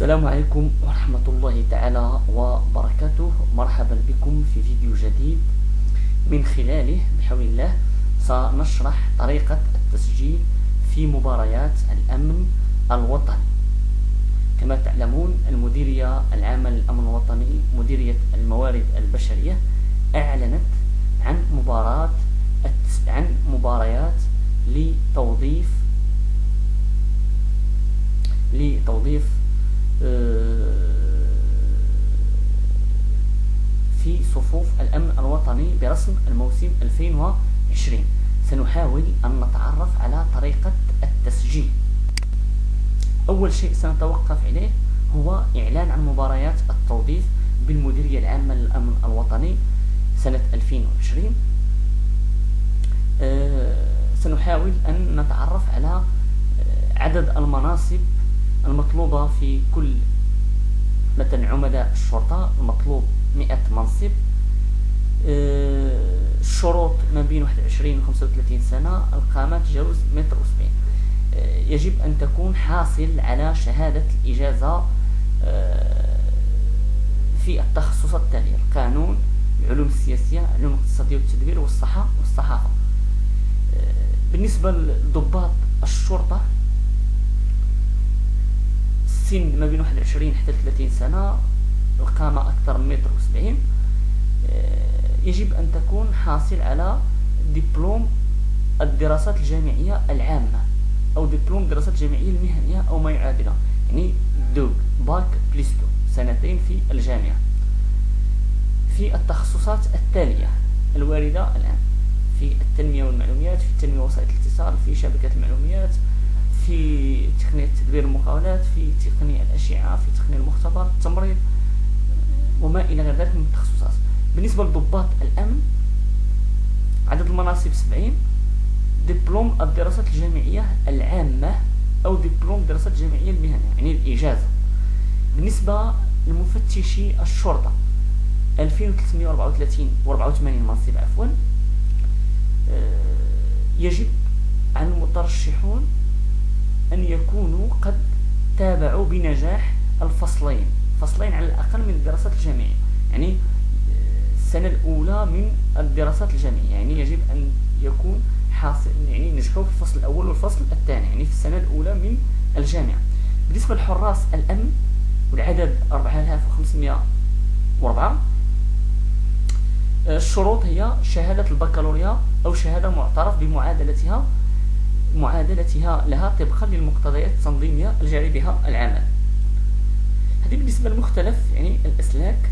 السلام عليكم ورحمة الله تعالى وبركاته. مرحبا بكم في فيديو جديد من خلاله بحول الله سنشرح طريقة التسجيل في مباريات الأمن الوطني. كما تعلمون المديرية العامة للأمن الوطني مديرية الموارد البشرية أعلنت عن مباريات لتوظيف في صفوف الأمن الوطني برسم الموسم 2020. سنحاول أن نتعرف على طريقة التسجيل. أول شيء سنتوقف عليه هو إعلان عن مباريات التوظيف بالمديرية العامة للأمن الوطني سنة 2020. سنحاول أن نتعرف على عدد المناصب المطلوبة في كل، مثلا عمداء الشرطة المطلوب 100 منصب. الشروط ما بين 21 و 35 سنة، القامة تجاوز 1.70 متر. يجب أن تكون حاصل على شهادة الإجازة في التخصصات التالية: القانون، العلوم السياسية، العلوم الاقتصادية والتدبير، والصحة والصحافة. بالنسبة لضباط الشرطة السن ما بين 21 حتى 30 سنة، القامة أكثر من 1.70 متر. يجب أن تكون حاصل على دبلوم الدراسات الجامعية العامة أو دبلوم الدراسات الجامعية المهنية أو ما يعادلها، يعني دوغ باك بلس 2 سنتين في الجامعة في التخصصات التالية الواردة الآن: في التنمية والمعلومات، في التنمية ووسائل الاتصال، في شبكات المعلومات، في تقنية تدبير المقاولات، في تقنية الأشعة، في تقنية المختبر، التمريض وما إلى غير ذلك من التخصصات. بالنسبة لضباط الأمن عدد المناصب 70. دبلوم الدراسات الجامعية العامة أو دبلوم الدراسات الجامعية المهنية، يعني الإجازة. بالنسبة لمفتشي الشرطة 2384 منصب عفوا. يجب على المترشحون أن يكونوا قد تابعوا بنجاح فصلين على الأقل من الدراسات الجامعية، يعني السنة الأولى من الدراسات الجامعية، يعني يجب أن يكون حاصل، يعني نجحوا في الفصل الأول والفصل الثاني، يعني في السنة الأولى من الجامعة. بالنسبة لحراس الأمن والعدد 4504. الشروط هي شهادة البكالوريا أو شهادة معترف بمعادلتها لها طبقا للمقتضيات التنظيمية الجاري بها العمل. هذه بالنسبة لمختلف يعني الأسلاك.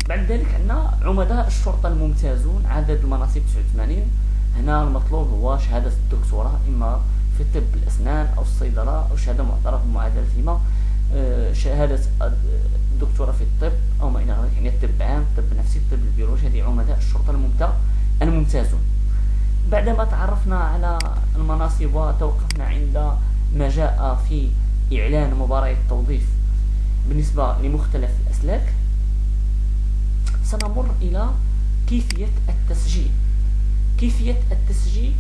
بعد ذلك عندنا عمداء الشرطة الممتازون عدد المناصب 89. هنا المطلوب هو شهادة الدكتوراه إما في طب الأسنان أو الصيدلة أو شهادة معترف بمعادلتهما، شهادة الدكتوراه في الطب أو ما إلى ذلك، يعني الطب عام، الطب النفسي، الطب البيولوجي. هذه عمداء الشرطة الممتازون. بعدما تعرفنا على المناصب وتوقفنا عند ما جاء في إعلان مباريات التوظيف بالنسبة لمختلف الأسلاك، سنمر إلى كيفية التسجيل. كيفية التسجيل: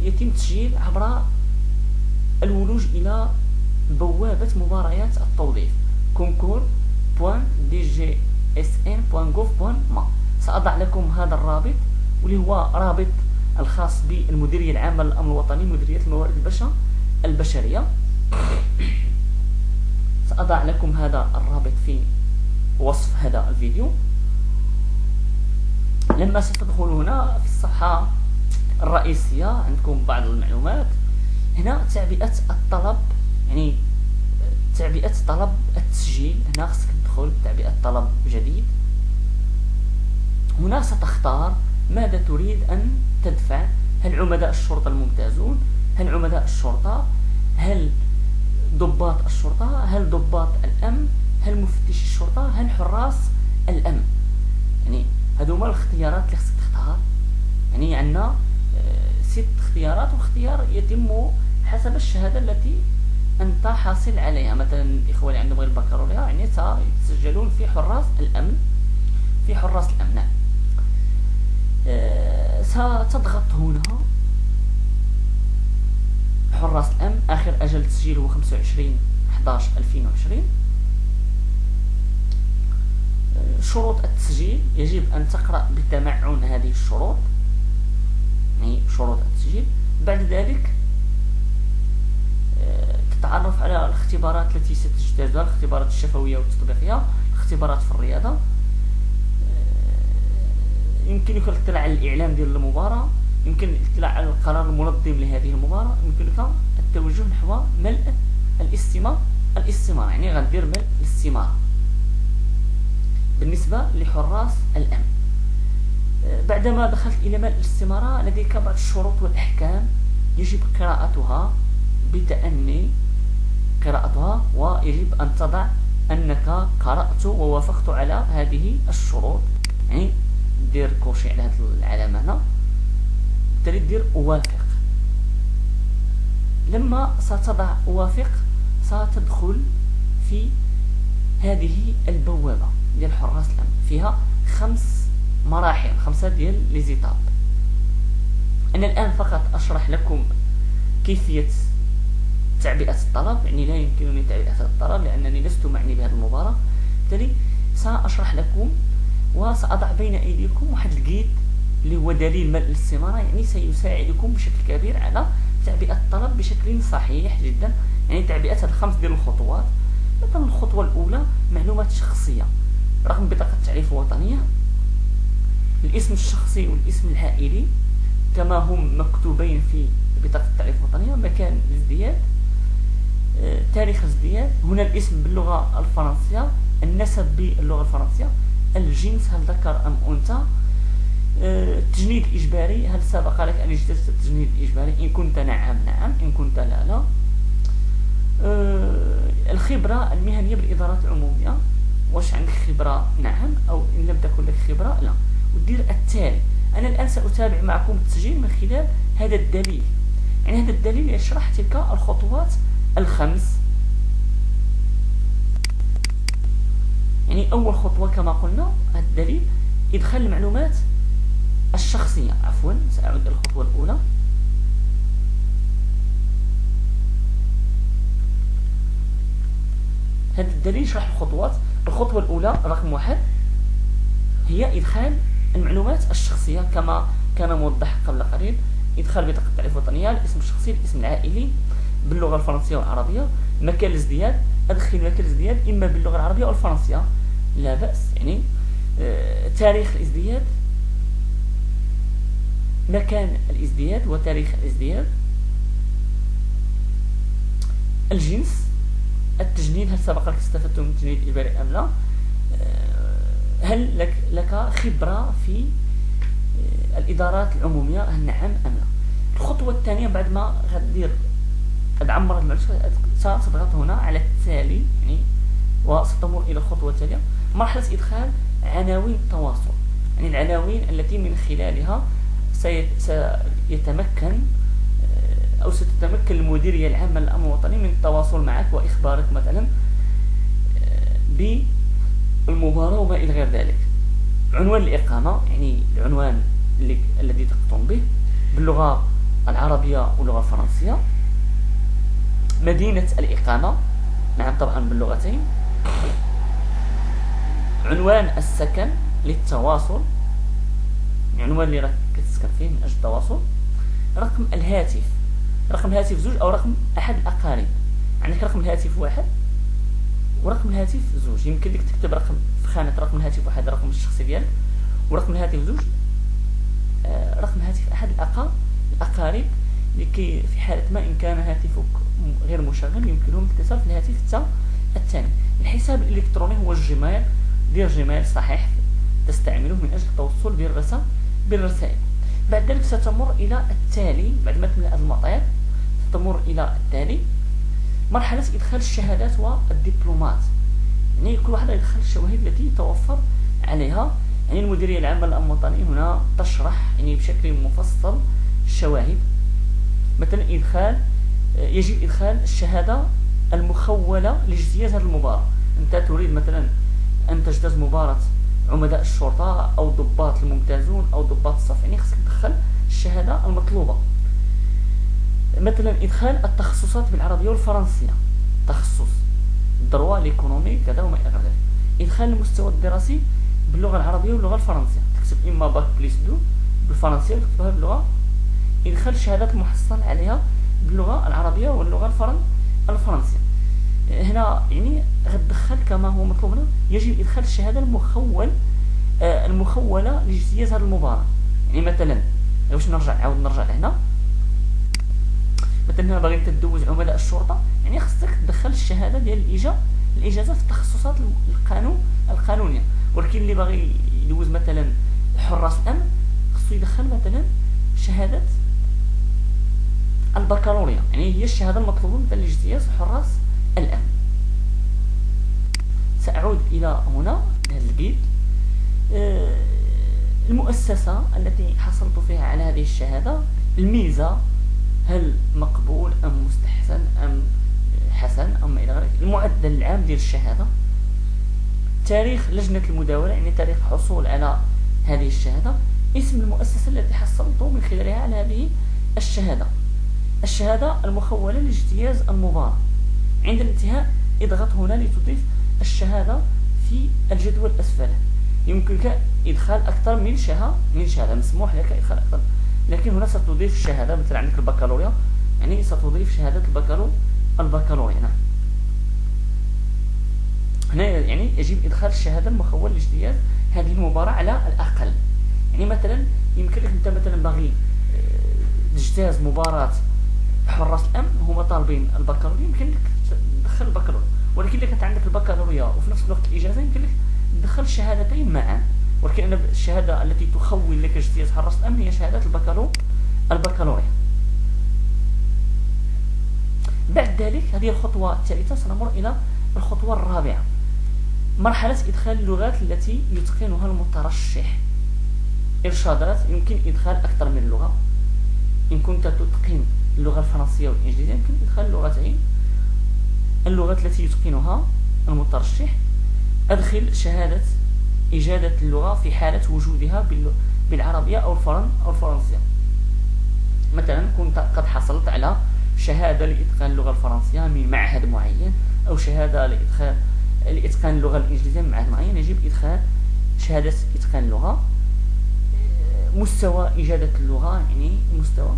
يتم التسجيل عبر الولوج إلى بوابة مباريات التوظيف concours.dgsn.gov.ma. سأضع لكم هذا الرابط، واللي هو رابط الخاص بالمديرية العامة للأمن الوطني مديرية الموارد البشرية. سأضع لكم هذا الرابط في وصف هذا الفيديو. لما ستدخلوا هنا في الصفحة الرئيسية عندكم بعض المعلومات. هنا تعبئة الطلب، يعني تعبئة طلب التسجيل. هنا خصك تدخل تعبئة طلب جديد. هنا ستختار ماذا تريد أن تدفع: هل عمداء الشرطة الممتازون، هل عمداء الشرطة، هل ضباط الشرطة، هل ضباط الأمن، هل مفتشي الشرطة، هل حراس الأمن. يعني هذوما الاختيارات اللي خصك تختار. يعني عندنا 6 اختيارات، واختيار يتم حسب الشهادة التي أنت حاصل عليها. مثلا الإخوة اللي عندهم غير البكالوريا يعني سيتسجلون في حراس الأمن. نعم. ستضغط هنا حراس الأمن. آخر أجل تسجيل هو 25/11/2020. 11/2020. شروط التسجيل يجب أن تقرأ بتمعن هذه الشروط، يعني شروط التسجيل. بعد ذلك تتعرف على الاختبارات التي ستجتازها، الاختبارات الشفوية والتطبيقية، الاختبارات في الرياضة. يمكنك الاطلاع على الإعلام ديال المباراة، يمكن الاطلاع على القرار المنظم لهذه المباراة، يمكنك التوجه نحو ملء الاستمارة، يعني غندير ملء الاستمارة بالنسبة لحراس الأمن. بعدما دخلت إلى ملء الاستمارة لديك بعض الشروط والأحكام يجب قراءتها بتأني، ويجب أن تضع أنك قرأت ووافقت على هذه الشروط، يعني دير كوشي على هذه العلامة هنا، بالتالي دير أوافق. لما ستضع أوافق ستدخل في هذه البوابة ديال حراس الأمن، فيها 5 مراحل، 5 ديال ليزيتاب. أنا الآن فقط أشرح لكم كيفية تعبئة الطلب، يعني لا يمكنني تعبئة الطلب لأنني لست معني بهذه المباراة، بالتالي سأشرح لكم وسأضع بين أيديكم واحد الجيد اللي هو دليل ملء الاستمارة، يعني سيساعدكم بشكل كبير على تعبئة الطلب بشكل صحيح جدا، يعني تعبئة ال5 ديال الخطوات. مثلا الخطوة الأولى معلومات شخصية، رقم بطاقة التعريف الوطنية، الاسم الشخصي والاسم العائلي كما هم مكتوبين في بطاقة التعريف الوطنية، مكان الازدياد، تاريخ الازدياد، هنا الاسم باللغة الفرنسية، النسب باللغة الفرنسية، الجنس هل ذكر أم أنثى، التجنيد الإجباري هل سبق لك أن اجتزت التجنيد الإجباري، إن كنت نعم، إن كنت لا. الخبرة المهنية بالإدارات العمومية، واش عندك خبرة نعم، أو إن لم تكن لك خبرة لا. ودير التالي. أنا الآن سأتابع معكم التسجيل من خلال هذا الدليل، يعني هذا الدليل يشرح تلك الخطوات ال5. يعني أول خطوة كما قلنا هذا الدليل إدخال المعلومات الشخصية، سأعود إلى الخطوة الأولى. هذا الدليل يشرح الخطوات. الخطوة الأولى رقم 1 هي إدخال المعلومات الشخصية كما كان موضح قبل قليل، إدخال بطاقة التعريف الوطنية، الاسم الشخصي، الاسم العائلي باللغة الفرنسية والعربية، مكان الازدياد، أدخل مكان الازدياد إما باللغة العربية أو الفرنسية لا بأس، يعني تاريخ الازدياد، مكان الازدياد وتاريخ الازدياد، الجنس، التجنيد هل سبق لك استفدت من التجنيد الإجباري أم لا، هل لك خبرة في الإدارات العمومية هل نعم أم لا. الخطوة الثانية بعد ما غدير عمر المعلومات ستضغط هنا على التالي، يعني وستمر إلى الخطوة التالية، مرحلة إدخال عناوين التواصل، يعني العناوين التي من خلالها سيتمكن أو ستتمكن المديرية العامة للأمن الوطني من التواصل معك وإخبارك مثلا بالمباراة وما إلى غير ذلك. عنوان الإقامة، يعني العنوان الذي تقوم به باللغة العربية واللغة الفرنسية. مدينة الإقامة، نعم طبعا باللغتين. عنوان السكن للتواصل، العنوان اللي راك كتسكن فيه من أجل التواصل. رقم الهاتف، رقم الهاتف 2 أو رقم أحد الأقارب، عندك رقم الهاتف 1 ورقم الهاتف 2، يمكن لك تكتب رقم في خانة رقم الهاتف 1 الرقم الشخصي ديالك، ورقم الهاتف 2 رقم الهاتف أحد الأقارب، لكي في حالة ما إن كان هاتفك غير مشغل يمكنهم الاتصال في الهاتف الثاني. الحساب الإلكتروني هو الجيميل، دير جيميل صحيح تستعمله من أجل التوصل بالرسائل. بعد ذلك ستمر إلى التالي، بعد ما تملأ المطير ستمر إلى التالي، مرحلة إدخال الشهادات والدبلومات، يعني كل واحد يدخل الشواهد التي يتوفر عليها، يعني المديرية العامة للأمن الوطني هنا تشرح يعني بشكل مفصل الشواهد. مثلا يجب إدخال الشهادة المخولة لاجتياز هذه المباراة، أنت تريد مثلا أن تجتاز مباراة عمداء الشرطة أو ضباط الممتازون أو ضباط الصف، يعني خصك تدخل الشهادة المطلوبة. مثلا إدخال التخصصات بالعربية والفرنسية، تخصص الدروا ليكونومي كذا وما الى ذلك. ادخال المستوى الدراسي باللغه العربيه واللغه الفرنسيه، تكتب اما باك بليس دو بالفرنسيه وتكتبها باللغه. ادخال الشهادات المحصل عليها باللغه العربيه واللغه الفرنسيه. هنا يعني غتدخل كما هو مطلوب هنا، يجب ادخال الشهاده المخوله لاجتياز هذه المباراه. يعني مثلا باش نرجع لهنا، مثلا هنا باغي تدوز عملاء الشرطه، يعني خصك تدخل الشهاده ديال الاجازه في التخصصات القانونيه. ولكن اللي باغي يدوز مثلا حراس الامن خصو يدخل مثلا شهاده البكالوريا، يعني هي الشهاده المطلوبه مثلا لاجتياز حراس الامن. سأعود إلى هنا لهذا الجيد. المؤسسة التي حصلت فيها على هذه الشهادة، الميزة هل مقبول أم مستحسن أم حسن أم إلى غيره، المعدل العام ديال الشهادة، تاريخ لجنة المداولة يعني تاريخ الحصول على هذه الشهادة، اسم المؤسسة التي حصلت من خلالها على هذه الشهادة المخولة لاجتياز المباراة. عند الانتهاء اضغط هنا لتضيف الشهادة في الجدول أسفله. يمكنك إدخال أكثر من شهادة، مسموح لك إدخال أكثر، لكن هنا ستضيف الشهادة. مثلا عندك البكالوريا، يعني ستضيف شهادة البكالوريا. نعم، هنا يعني يجب إدخال الشهادة المخولة لاجتياز هذه المباراة على الأقل. يعني مثلا يمكن لك أنت مثلا باغي تجتاز مباراة حراس الأمن، هما طالبين البكالوريا، يمكن لك تدخل البكالوريا. ولكن إذا كانت عندك البكالوريا وفي نفس الوقت الإجازة، يمكن لك تدخل الشهادتين معا. ولكن أنا الشهادة التي تخول لك اجتياز حراس الأمن هي شهادة البكالوريا. بعد ذلك هذه الخطوة الثالثة، سنمر إلى الخطوة الرابعة، مرحلة إدخال اللغات التي يتقنها المترشح. إرشادات: يمكن إدخال أكثر من لغة. إن كنت تتقن اللغة الفرنسية والإنجليزية يمكن إدخال اللغات التي يتقنها المترشح. أدخل شهادة إجادة اللغة في حالة وجودها بالعربية أو الفرنسية. مثلا كنت قد حصلت على شهادة لإتقان اللغة الفرنسية من معهد معين، أو شهادة لإتقان اللغة الإنجليزية من معهد معين، يجب إدخال شهادة إتقان اللغة. مستوى إجادة اللغة، يعني مستوى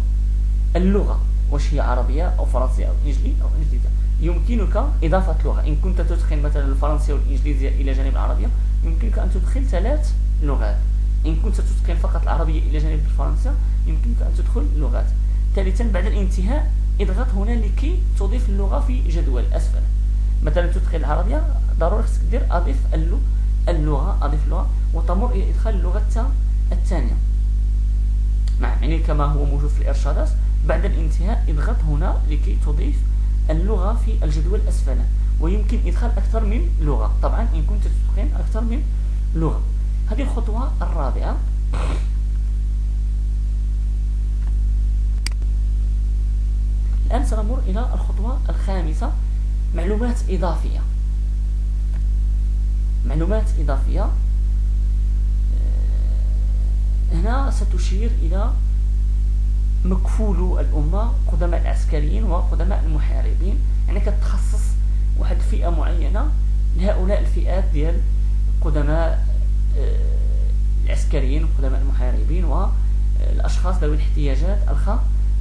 اللغة واش هي عربية أو فرنسية أو إنجليزية. يمكنك إضافة لغة. إن كنت تتقن مثلا الفرنسية والإنجليزية إلى جانب العربية، يمكنك أن تدخل 3 لغات. إن كنت تتقن فقط العربية إلى جانب الفرنسية، يمكنك أن تدخل لغات. ثالثا، بعد الانتهاء اضغط هنا لكي تضيف اللغة في جدول أسفل. مثلا تتقن العربية، ضروري خصك دير أضيف اللغة وتمر إلى إدخال اللغة الثانية. نعم، يعني كما هو موجود في الإرشادات. بعد الانتهاء اضغط هنا لكي تضيف اللغة في الجدول أسفله. ويمكن إدخال أكثر من لغة طبعا إن كنت تتقن أكثر من لغة. هذه الخطوة الرابعة. الآن سنمر إلى الخطوة الخامسة، معلومات إضافية. هنا ستشير إلى مكفولو الأمة، قدماء العسكريين وقدماء المحاربين. يعني كتخصص واحد فئة معينة لهؤلاء الفئات ديال قدماء العسكريين وقدماء المحاربين والأشخاص ذوي الاحتياجات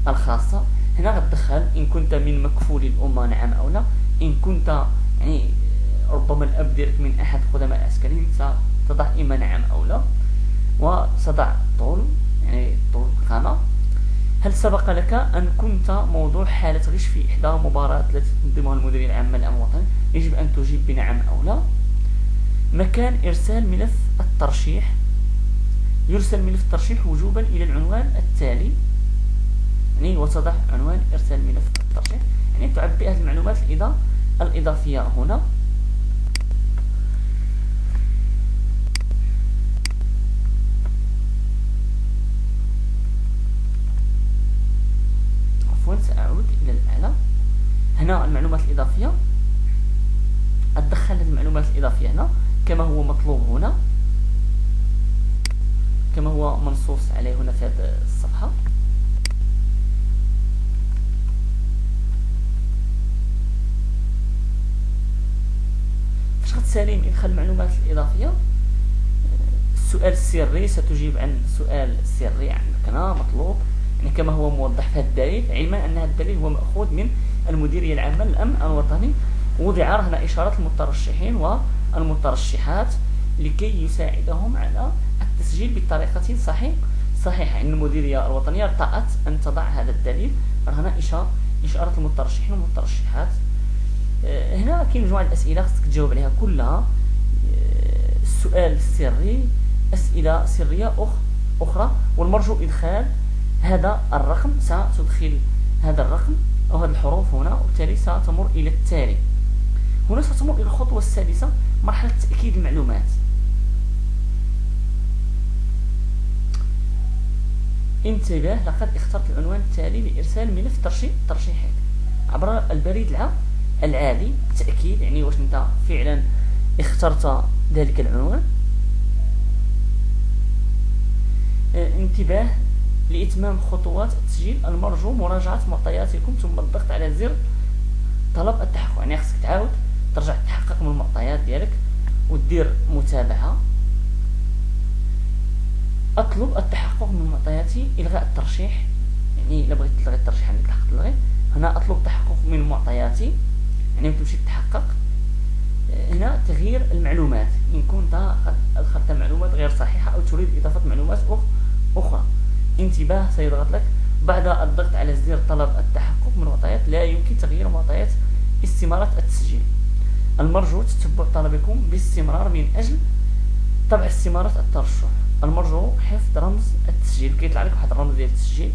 الخاصة. هنا غتدخل إن كنت من مكفول الأمة نعم أو لا. إن كنت يعني ربما الأب ديالك من أحد قدماء العسكريين، ستضع إما نعم أو لا، وستضع طول القامة. هل سبق لك أن كنت موضوع حالة غش في إحدى المباريات التي تنظمها المديرية العامة للأمن الوطني؟ يجب أن تجيب بنعم أو لا. مكان إرسال ملف الترشيح: يرسل ملف الترشيح وجوبا إلى العنوان التالي، يعني وتضع عنوان إرسال ملف الترشيح، يعني تعبئ هذه المعلومات الإضافية هنا. سأعود إلى الأعلى. هنا المعلومات الإضافية، أدخل هذه المعلومات الإضافية هنا كما هو مطلوب هنا، كما هو منصوص عليه هنا في هذه الصفحة. التالي من إدخال المعلومات الإضافية. السؤال السري ستجيب عن سؤال سري عندك هنا مطلوب، يعني كما هو موضح في هذا الدليل، علما أن هذا الدليل هو مأخوذ من المديرية العامة للأمن الوطني، وضع هنا إشارة المترشحين والمترشحات لكي يساعدهم على التسجيل بطريقة صحيحة. يعني المديرية الوطنية ارتأت أن تضع هذا الدليل، هنا إشارة المترشحين والمترشحات. هنا كاين مجموعة الأسئلة خصك تجاوب عليها كلها. السؤال السري، أسئلة سرية أخرى، والمرجو إدخال هذا الرقم. ستدخل هذا الرقم أو هذه الحروف هنا، وبالتالي ستمر إلى التالي. هنا ستمر إلى الخطوة السادسة، مرحلة تأكيد المعلومات. انتبه، لقد اخترت العنوان التالي لإرسال ملف ترشيحك عبر البريد العادي. تأكيد يعني واش انت فعلا اخترت ذلك العنوان. انتباه، لإتمام خطوات التسجيل المرجو مراجعة معطياتكم ثم الضغط على زر طلب التحقق. يعني خصك تعاود ترجع تحقق من المعطيات ديالك ودير متابعة. أطلب التحقق من معطياتي، إلغاء الترشيح. يعني إلا بغيت تلغي الترشيح عندك الحق تلغي. هنا أطلب التحقق من معطياتي، يعني تمشي تحقق. هنا تغيير المعلومات، إن كنت قد أدخلت معلومات غير صحيحة أو تريد إضافة معلومات أخرى. انتباه، سيضغط لك بعد الضغط على زر طلب التحقق من معطيات لا يمكن تغيير معطيات استمارة التسجيل. المرجو تتبع طلبكم باستمرار من أجل طبع استمارة الترشح. المرجو حفظ رمز التسجيل، كيطلع لك واحد الرمز ديال التسجيل،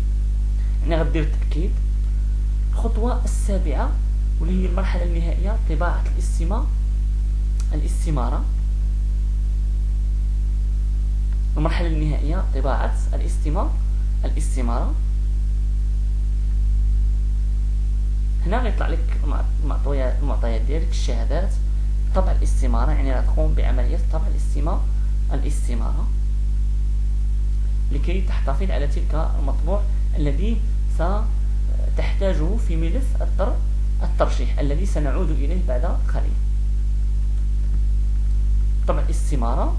يعني غدير التأكيد. الخطوة السابعة واللي هي المرحلة النهائية، طباعة الاستمارة. المرحلة النهائية طباعة الاستمارة. هنا غيطلع لك المعطيات ديالك، الشهادات، طبع الاستمارة، يعني غتقوم بعملية طبع الاستمارة لكي تحتفظ على تلك المطبوع الذي ستحتاجه في ملف الترشيح الذي سنعود إليه بعد قليل. طبع الاستمارة.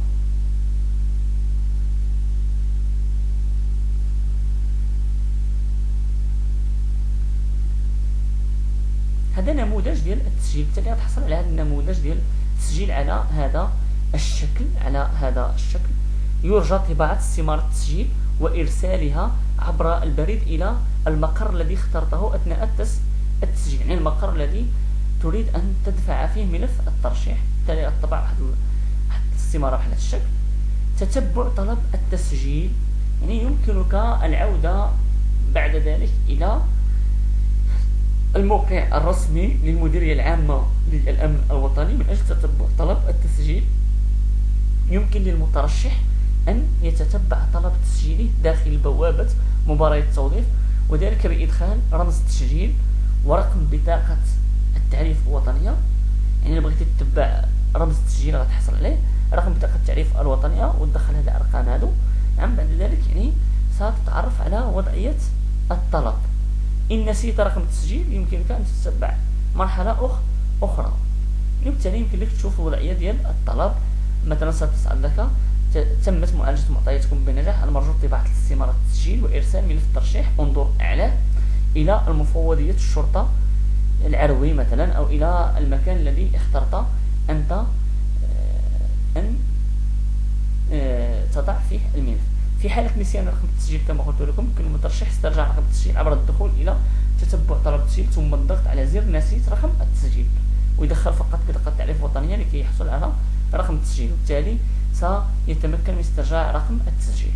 هذا نموذج ديال التسجيل، بالتالي غتحصل على هذا النموذج ديال التسجيل على هذا الشكل. يرجى طباعة استمارة التسجيل وإرسالها عبر البريد إلى المقر الذي اخترته أثناء التسجيل، يعني المقر الذي تريد أن تدفع فيه ملف الترشيح. بالتالي غتطبع واحد الاستمارة بهذا الشكل. تتبع طلب التسجيل، يعني يمكنك العودة بعد ذلك إلى الموقع الرسمي للمديرية العامة للأمن الوطني من أجل تتبع طلب التسجيل. يمكن للمترشح أن يتتبع طلب تسجيله داخل بوابة مباراة التوظيف، وذلك بإدخال رمز التسجيل ورقم بطاقة التعريف الوطنية. يعني إذا بغيتي تتبع رمز التسجيل غتحصل عليه رقم بطاقة التعريف الوطنية وتدخل هذه الأرقام هادو. بعد ذلك يعني ستتعرف على وضعية الطلب. إن نسيت رقم التسجيل يمكنك أن تتبع مرحلة أخرى. وبالتالي يمكن لك تشوف الوضعية ديال الطلب. مثلا ستسأل لك تمت معالجة معطياتكم بنجاح، المرجو طباعة الاستمارة التسجيل وإرسال ملف الترشيح، انظر أعلاه إلى المفوضية الشرطة العروي مثلا، أو إلى المكان الذي اخترت أنت أن تضع فيه الملف. في حالة نسيان رقم التسجيل كما قلت لكم، يمكن المترشح استرجاع رقم التسجيل عبر الدخول إلى تتبع طلب التسجيل ثم الضغط على زر نسيت رقم التسجيل، ويدخل فقط بطاقة التعريف الوطنية لكي يحصل على رقم التسجيل، وبالتالي سيتمكن من استرجاع رقم التسجيل.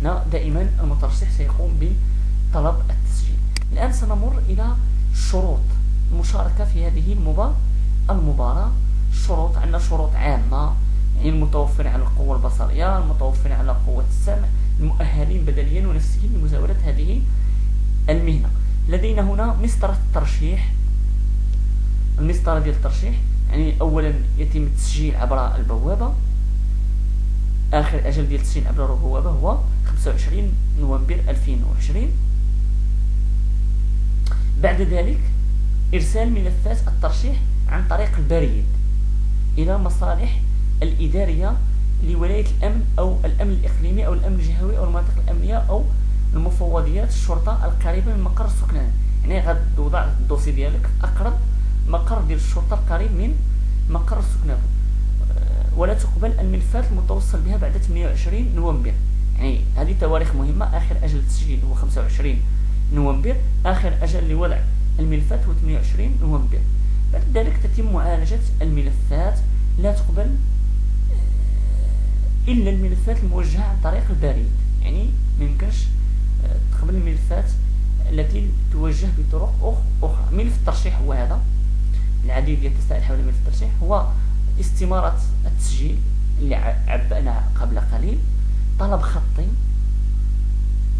هنا دائما المترشح سيقوم بطلب التسجيل. الآن سنمر إلى شروط المشاركة في هذه المباراة. الشروط عندنا شروط عامة، يعني المتوفر على القوة البصرية، المتوفر على قوة السمع، المؤهلين بدنيا ونفسيا لمزاولة هذه المهنة. لدينا هنا مسطرة الترشيح. المسطرة ديال الترشيح يعني أولا يتم التسجيل عبر البوابة. آخر أجل ديال التسجيل عبر البوابة هو 25 نوفمبر 2020. بعد ذلك إرسال ملفات الترشيح عن طريق البريد. إلى مصالح الإدارية لولاية الأمن أو الأمن الإقليمي أو الأمن الجهوي أو المناطق الأمنية أو المفوضيات الشرطة القريبة من مقر السكنان. يعني غتوضع الدوسي ديالك في أقرب مقر ديال الشرطة القريب من مقر السكنان. ولا تقبل الملفات المتوصل بها بعد 28 نوفمبر. يعني هذه تواريخ مهمة. آخر أجل التسجيل هو 25 نوفمبر، آخر أجل لوضع الملفات هو 28 نوفمبر. بعد ذلك تتم معالجة الملفات. لا تقبل إلا الملفات الموجهة عن طريق البريد. يعني ميمكنش تقبل الملفات التي توجه بطرق أخرى. ملف الترشيح هو هذا. العديد يتساءل حول ملف الترشيح. هو استمارة التسجيل اللي عبأنا قبل قليل، طلب خطي،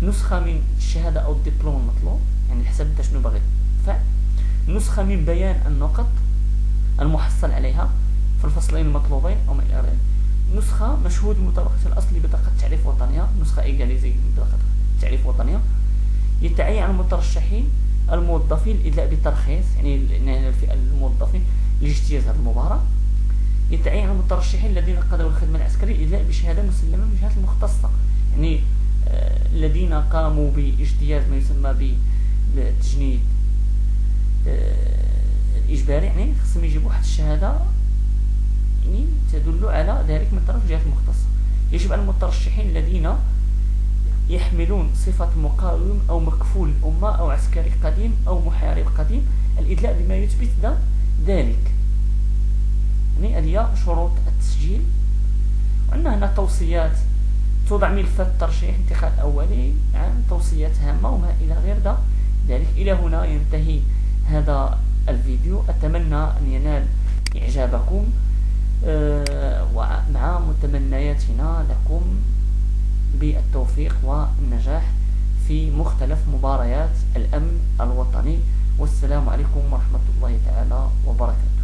نسخة من الشهادة أو الدبلوم المطلوب، يعني الحساب انت شنو باغي تدفع، نسخة من بيان النقط المحصل عليها في الفصلين المطلوبين أو ما إلى ذلك، نسخة مشهود مطابقة الأصل لبطاقة تعريف وطنية، نسخة إيجاليزي بطاقة تعريف وطنية. يتعين على المترشحين الموظفين الإدلاء بترخيص، يعني الفئة الموظفين لاجتياز هذه المباراة. يتعين على المترشحين الذين قضوا الخدمة العسكرية الإدلاء بشهادة مسلمة من الجهات المختصة، يعني الذين قاموا باجتياز ما يسمى بالتجنيد الإجباري، يعني خصهم يجيبوا واحد الشهادة يعني تدل على ذلك من طرف الجهات المختصة. يجب على المترشحين الذين يحملون صفة مقاوم أو مكفول الأمة أو عسكري قديم أو محارب قديم الإدلاء بما يثبت ذلك. يعني هذه شروط التسجيل. وعندنا هنا توصيات، توضع ملفات الترشيح انتخاب أولي، توصيات هامة وما إلى غير ذلك. إلى هنا ينتهي هذا الفيديو. أتمنى أن ينال إعجابكم ومع متمنياتنا لكم بالتوفيق والنجاح في مختلف مباريات الأمن الوطني. والسلام عليكم ورحمة الله تعالى وبركاته.